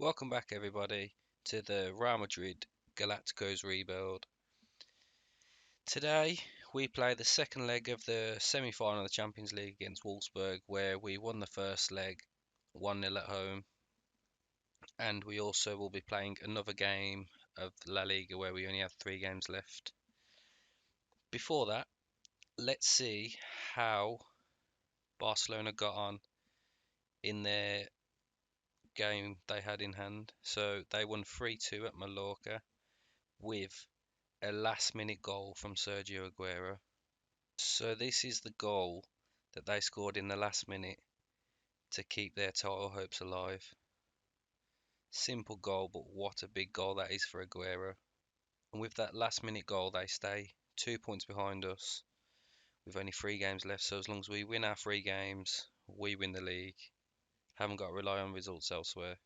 Welcome back, everybody, to the Real Madrid Galacticos rebuild. Today, we play the second leg of the semi final of the Champions League against Wolfsburg, where we won the first leg 1-0 at home, and we also will be playing another game of La Liga where we only have 3 games left. Before that, let's see how Barcelona got on in their game they had in hand. So they won 3-2 at Mallorca with a last minute goal from Sergio Aguero. So this is the goal that they scored in the last minute to keep their title hopes alive. Simple goal, but what a big goal that is for Aguero. And with that last minute goal, they stay 2 points behind us with only 3 games left. So as long as we win our 3 games, we win the league. Haven't got to rely on results elsewhere.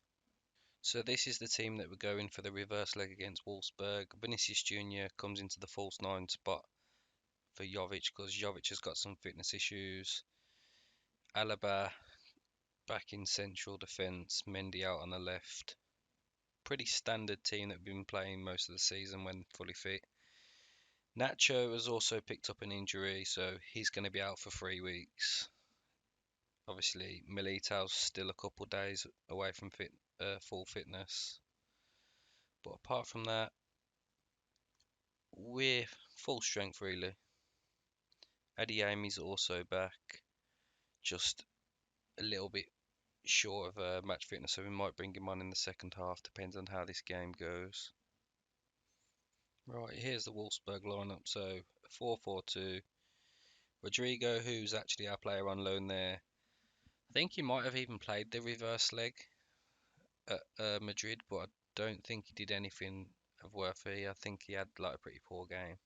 So this is the team that we're going for the reverse leg against Wolfsburg. Vinicius Jr. comes into the false nine spot for Jovic because Jovic has got some fitness issues. Alaba back in central defence, Mendy out on the left. Pretty standard team that have been playing most of the season when fully fit. Nacho has also picked up an injury, so he's going to be out for 3 weeks. Obviously, Milito's still a couple days away from full fitness. But apart from that, we're full strength really. Adeyemi's also back, just a little bit short of match fitness, so we might bring him on in the second half, depends on how this game goes. Right, here's the Wolfsburg lineup. So 4-4-2. Rodrigo, who's actually our player on loan there. I think he might have even played the reverse leg at Madrid, but I don't think he did anything of worth here. I think he had like a pretty poor game.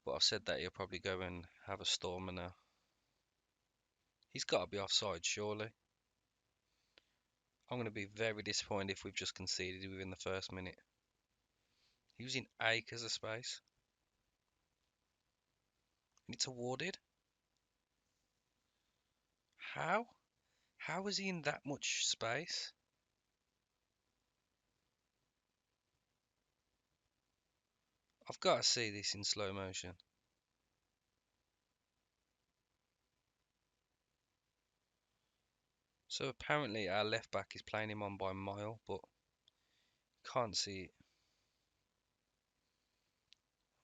But I've said that he'll probably go and have a stormer now. He's got to be offside, surely. I'm going to be very disappointed if we've just conceded within the first minute. He was in acres of space. And it's awarded. How? How was he in that much space? I've got to see this in slow motion. So apparently our left back is playing him on by a mile, but can't see it.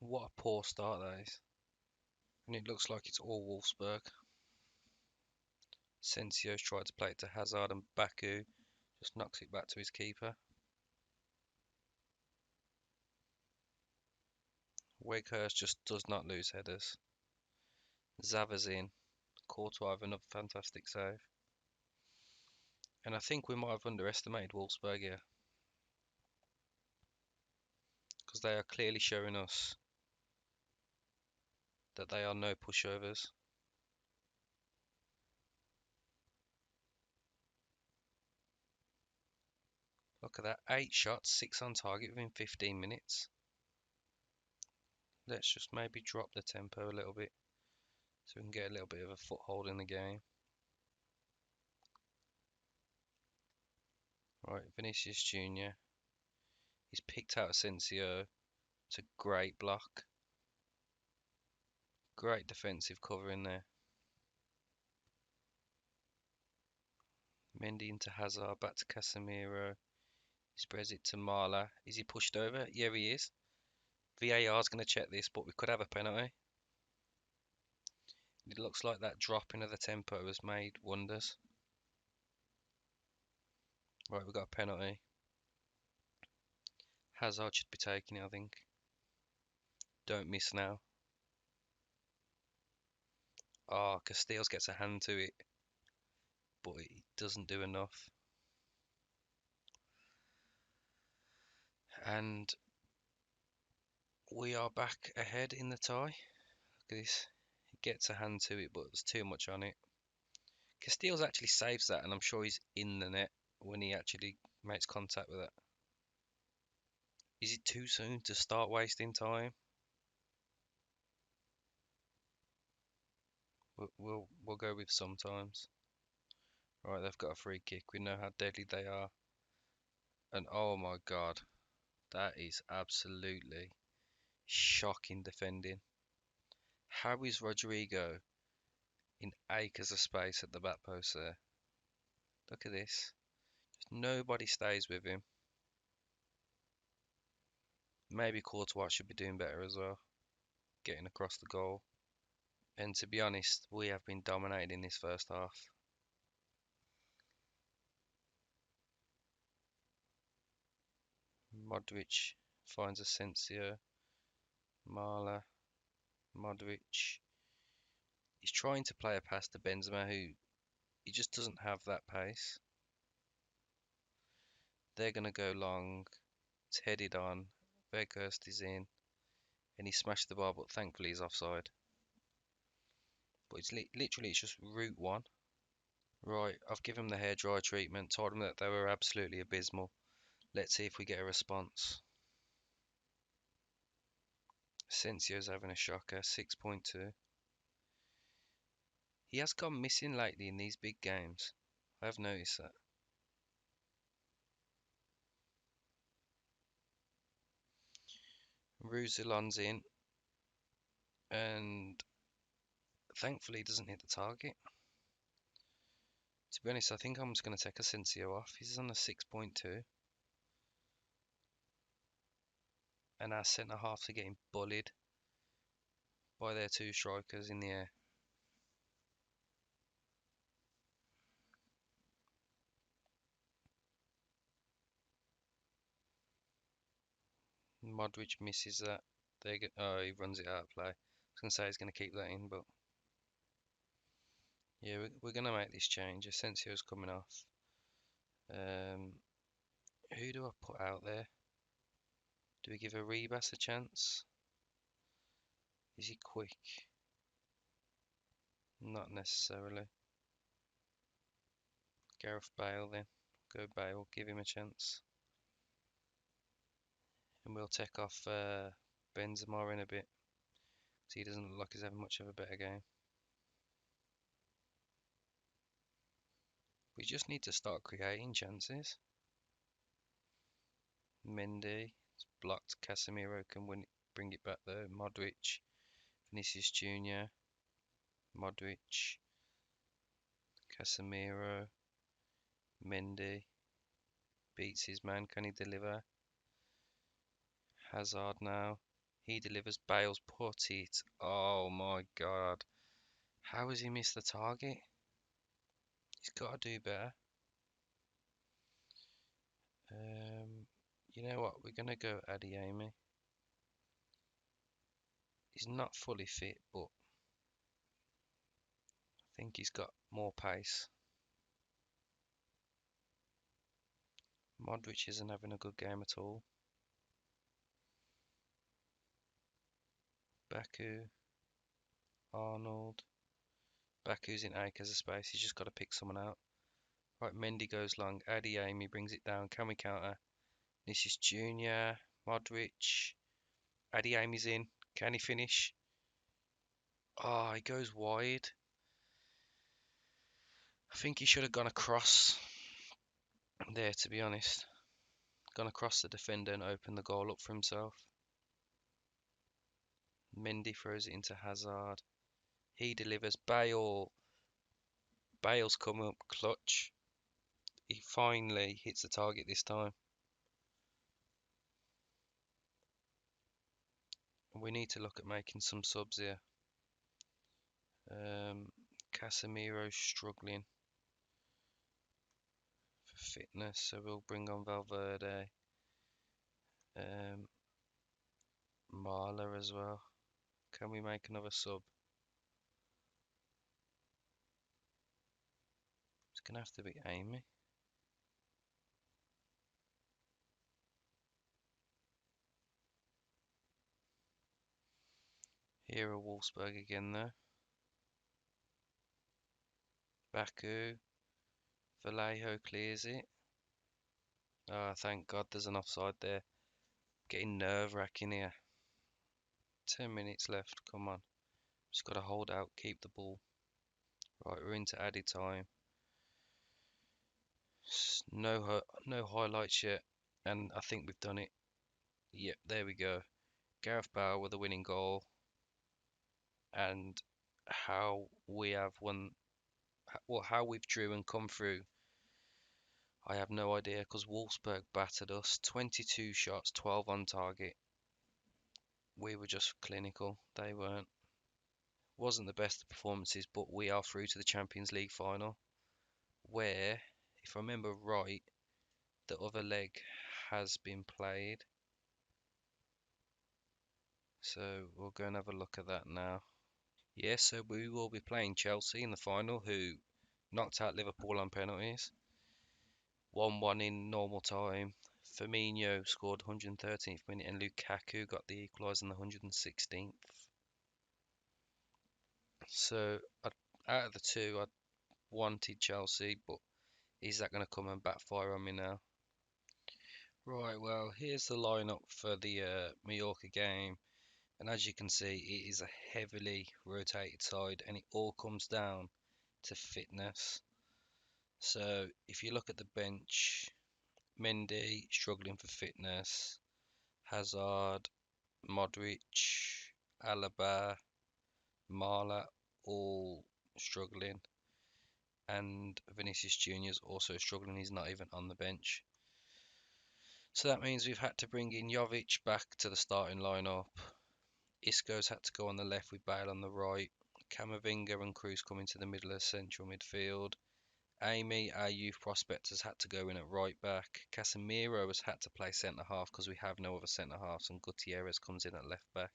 What a poor start that is. And it looks like it's all Wolfsburg. Sensio's tried to play it to Hazard and Baku just knocks it back to his keeper. Weghurst just does not lose headers. Zavas in. Courtois with another fantastic save. And I think we might have underestimated Wolfsburg here, because they are clearly showing us that they are no pushovers. Look at that, 8 shots, 6 on target within 15 minutes. Let's just maybe drop the tempo a little bit so we can get a little bit of a foothold in the game. Right, Vinicius Jr. He's picked out Asensio. It's a great block. Great defensive cover in there. Mendy into Hazard, back to Casemiro. He spreads it to Marla. Is he pushed over? Yeah, he is. VAR is going to check this, but we could have a penalty. It looks like that dropping of the tempo has made wonders. Right, we've got a penalty. Hazard should be taking it, I think. Don't miss now. Oh, Casteels gets a hand to it, but he doesn't do enough. And we are back ahead in the tie. Look at this. He gets a hand to it, but there's too much on it. Casteels actually saves that, and I'm sure he's in the net when he actually makes contact with it. Is it too soon to start wasting time? We'll go with sometimes. Right, they've got a free kick. We know how deadly they are And oh my God, that is absolutely shocking defending. How is Rodrigo in acres of space at the back post there? Look at this. Nobody stays with him. Maybe Courtois should be doing better as well, getting across the goal. And to be honest, we have been dominated in this first half. Modric finds Asensio. Marla, Modric. He's trying to play a pass to Benzema, who he just doesn't have that pace. They're going to go long. It's headed on. Weghorst is in. And he smashed the bar, but thankfully he's offside. But it's literally it's just route one. Right, I've given them the hairdryer treatment, told them that they were absolutely abysmal. Let's see if we get a response. Asensio's having a shocker, 6.2. He has gone missing lately in these big games. I've noticed that. Roussillon's in, and thankfully he doesn't hit the target. To be honest, I think I'm just going to take Asensio off. He's on a 6.2. And our centre halves are getting bullied by their two strikers in the air. Modric misses that. Oh, he runs it out of play. I was going to say he's going to keep that in, but yeah, we're going to make this change. Asensio's coming off. Who do I put out there? Do we give Arribas a chance? Is he quick? Not necessarily. Gareth Bale then. Go Bale, give him a chance. And we'll take off Benzema in a bit. So he doesn't look like he's having much of a better game. We just need to start creating chances. Mendy, it's blocked. Casemiro can bring it back though. Modric, Vinicius Jr., Modric, Casemiro, Mendy, beats his man. Can he deliver? Hazard now. He delivers. Bale's put it. Oh my God. How has he missed the target? He's got to do better. You know what? We're going to go Adeyemi. He's not fully fit, but I think he's got more pace. Modric isn't having a good game at all. Baku, Arnold. Baku's in acres of space. He's just got to pick someone out. Right, Mendy goes long. Adeyemi brings it down. Can we counter? This is Junior. Modric. Adeyemi's in. Can he finish? Oh, he goes wide. I think he should have gone across there, to be honest. Gone across the defender and opened the goal up for himself. Mendy throws it into Hazard. He delivers. Bale's come up clutch. He finally hits the target this time. We need to look at making some subs here. Casemiro's struggling for fitness, so we'll bring on Valverde. Marla as well. Can we make another sub? It's gonna have to be Amy. Here are Wolfsburg again though. Baku. Vallejo clears it. Ah, thank God there's an offside there. Getting nerve-wracking here. 10 minutes left, come on. Just gotta hold out, keep the ball. Right, we're into added time. No highlights yet. and I think we've done it. Yep, there we go. Gareth Bale with the winning goal, and how we have won, well, how we've drew and come through. I have no idea because Wolfsburg battered us. 22 shots, 12 on target. We were just clinical. They weren't. Wasn't the best of performances, but we are through to the Champions League final, where, if I remember right, the other leg has been played. So we'll go and have a look at that now. Yeah, so we will be playing Chelsea in the final, who knocked out Liverpool on penalties. 1-1 in normal time. Firmino scored 113th minute and Lukaku got the equaliser in the 116th. So out of the two, I wanted Chelsea, but is that going to come and backfire on me now? Right, well, here's the lineup for the Mallorca game. And as you can see, it is a heavily rotated side and it all comes down to fitness. So if you look at the bench, Mendy struggling for fitness, Hazard, Modric, Alaba, Marla all struggling, and Vinicius Junior's also struggling. He's not even on the bench. So that means we've had to bring in Jovic back to the starting lineup. Isco's had to go on the left with Bale on the right. Camavinga and Cruz come into the middle of central midfield. Amy, our youth prospect, has had to go in at right back. Casemiro has had to play centre half because we have no other centre halves, and Gutierrez comes in at left back.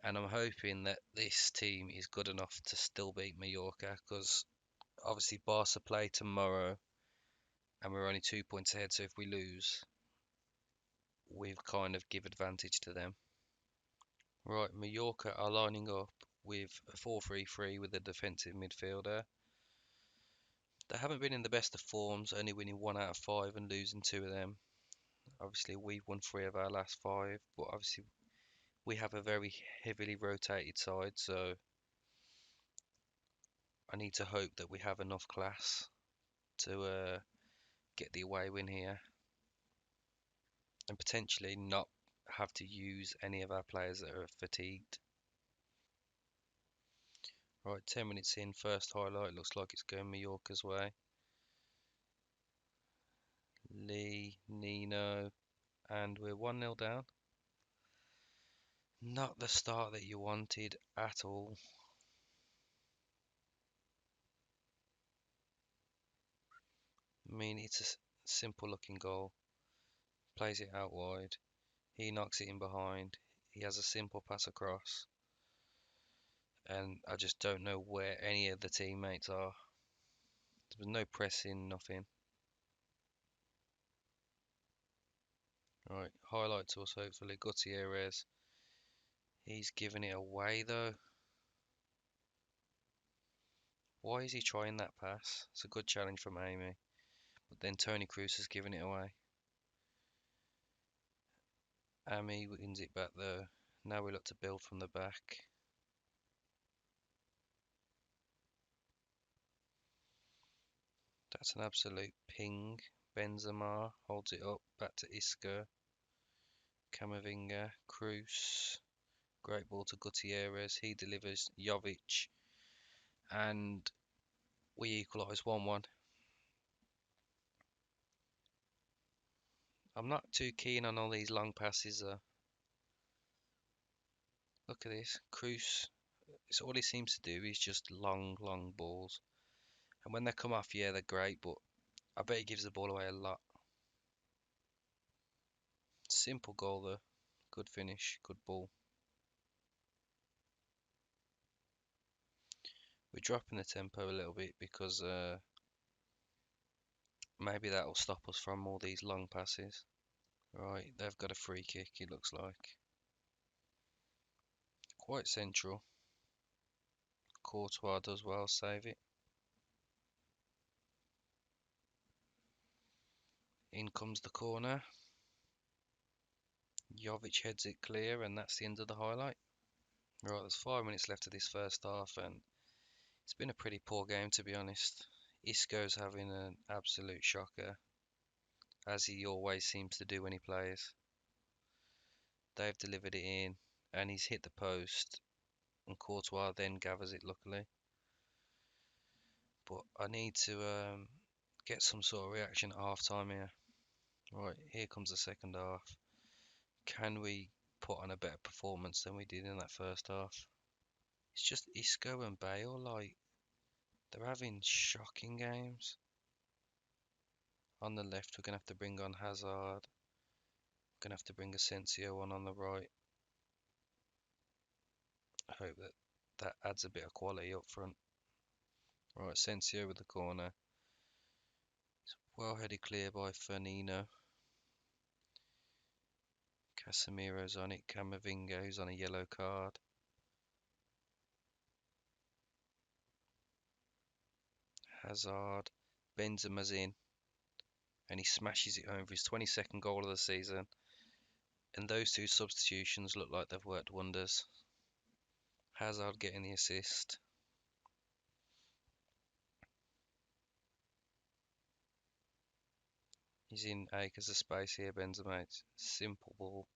And I'm hoping that this team is good enough to still beat Mallorca because obviously Barca play tomorrow and we're only 2 points ahead. So if we lose, we've kind of give advantage to them. Right, Mallorca are lining up with a 4-3-3 with a defensive midfielder. They haven't been in the best of forms, only winning 1 out of 5 and losing 2 of them. Obviously, we've won 3 of our last 5, but obviously we have a very heavily rotated side, so I need to hope that we have enough class to get the away win here and potentially not have to use any of our players that are fatigued. Right, 10 minutes in, first highlight, looks like it's going Mallorca's way. Lee, Nino, and we're 1-0 down. Not the start that you wanted at all. I mean, it's a simple looking goal. Plays it out wide. He knocks it in behind. He has a simple pass across. And I just don't know where any of the teammates are. There was no pressing, nothing. Right, highlight to us hopefully. Gutierrez. He's giving it away though. Why is he trying that pass? It's a good challenge from Amy. But then Tony Cruz has given it away. Amy wins it back though. Now we look to build from the back. That's an absolute ping. Benzema holds it up. Back to Isco. Camavinga. Cruz. Great ball to Gutierrez. He delivers Jovic. And we equalise 1-1. I'm not too keen on all these long passes though. Look at this. Cruz. It's all he seems to do is just long, long balls. And when they come off, yeah, they're great, but I bet he gives the ball away a lot. Simple goal though. Good finish, good ball. We're dropping the tempo a little bit because maybe that will stop us from all these long passes. Right, they've got a free kick, it looks like. Quite central. Courtois does well, save it. In comes the corner. Jovic heads it clear, and that's the end of the highlight. Right, there's 5 minutes left of this first half, and it's been a pretty poor game to be honest. Isco's having an absolute shocker. as he always seems to do when he plays. They've delivered it in, and he's hit the post, and Courtois then gathers it luckily. But I need to get some sort of reaction at half time here. Right, here comes the second half. Can we put on a better performance than we did in that first half? It's just Isco and Bale, like, they're having shocking games. On the left, we're going to have to bring on Hazard. We're going to have to bring Asensio on the right. I hope that adds a bit of quality up front. Right, Asensio with the corner. It's well headed clear by Firmino. Casemiro's on it. Camavinga's on a yellow card. Hazard. Benzema's in. And he smashes it home for his 22nd goal of the season. And those two substitutions look like they've worked wonders. Hazard getting the assist. He's in acres of space here, Benzema. It's simple ball.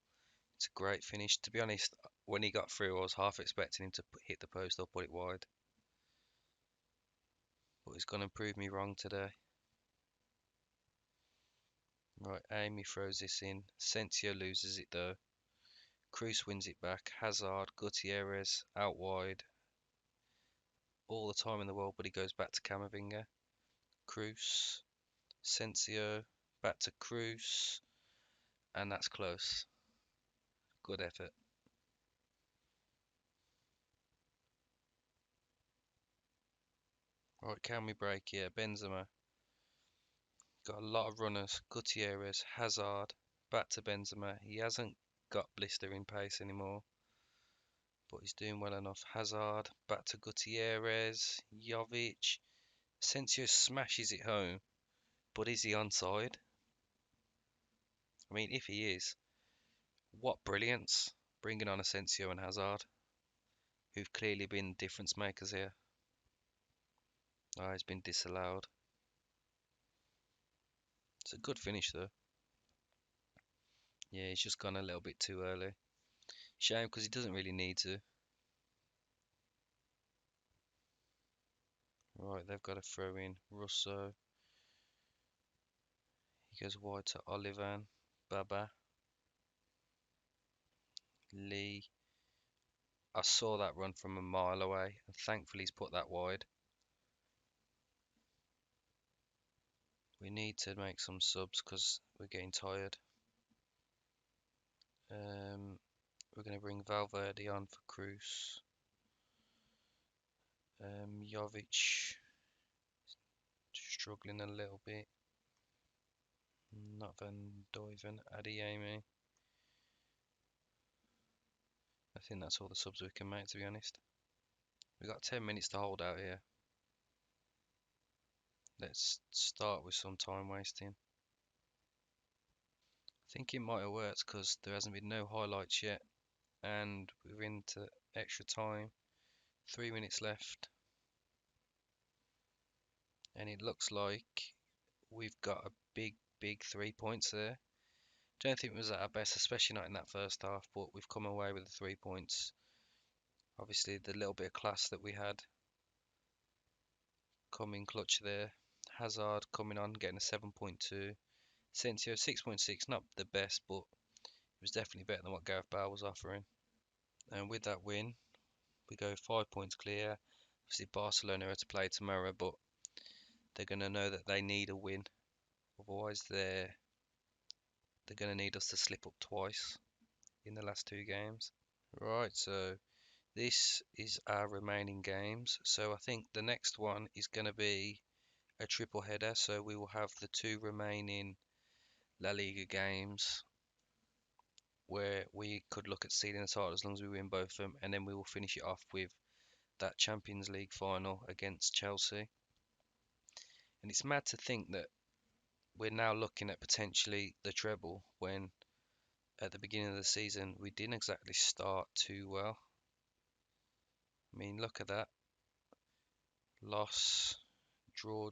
It's a great finish. To be honest, when he got through, I was half expecting him to hit the post or put it wide. But he's going to prove me wrong today. Right, Amy throws this in. Sensio loses it though. Cruz wins it back. Hazard, Gutierrez, out wide. All the time in the world, but he goes back to Camavinga. Cruz, Sensio, back to Cruz. And that's close. Good effort. Right, can we break here? Benzema. Got a lot of runners. Gutierrez, Hazard, back to Benzema. He hasn't got blistering pace anymore, but he's doing well enough. Hazard, back to Gutierrez, Jovic. Asensio smashes it home, but is he onside? I mean, if he is, what brilliance bringing on Asensio and Hazard, who've clearly been difference makers here. Oh, he's been disallowed. It's a good finish though. Yeah, he's just gone a little bit too early. Shame because he doesn't really need to. Right, they've got to throw in Russo. He goes wide to Olivan, Baba, Lee. I saw that run from a mile away, and thankfully he's put that wide. We need to make some subs because we're getting tired. We're going to bring Valverde on for Cruz. Jovic struggling a little bit. Not Van Duyven, Adeyemi. I think that's all the subs we can make, to be honest. We've got 10 minutes to hold out here. Let's start with some time wasting. I think it might have worked because there hasn't been no highlights yet, and we're into extra time. 3 minutes left, and it looks like we've got a big 3 points there. Don't think it was at our best, especially not in that first half, but we've come away with the 3 points. Obviously, the little bit of class that we had coming clutch there. Hazard coming on, getting a 7.2. Sensio 6.6, not the best, but it was definitely better than what Gareth Bale was offering. And with that win, we go 5 points clear. Obviously, Barcelona are to play tomorrow, but they're going to know that they need a win. Otherwise, they're going to need us to slip up twice in the last 2 games. Right, so this is our remaining games. So I think the next one is going to be a triple header. So we will have the 2 remaining La Liga games where we could look at sealing the title as long as we win both of them, and then we will finish it off with that Champions League final against Chelsea. And it's mad to think that we're now looking at potentially the treble when at the beginning of the season we didn't exactly start too well. I mean, look at that. Loss, draw,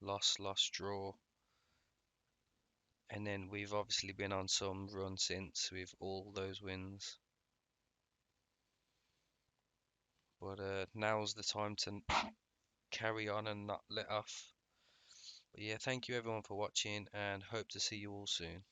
loss, draw. And then we've obviously been on some run since with all those wins. But now's the time to carry on and not let off. But yeah, thank you everyone for watching and hope to see you all soon.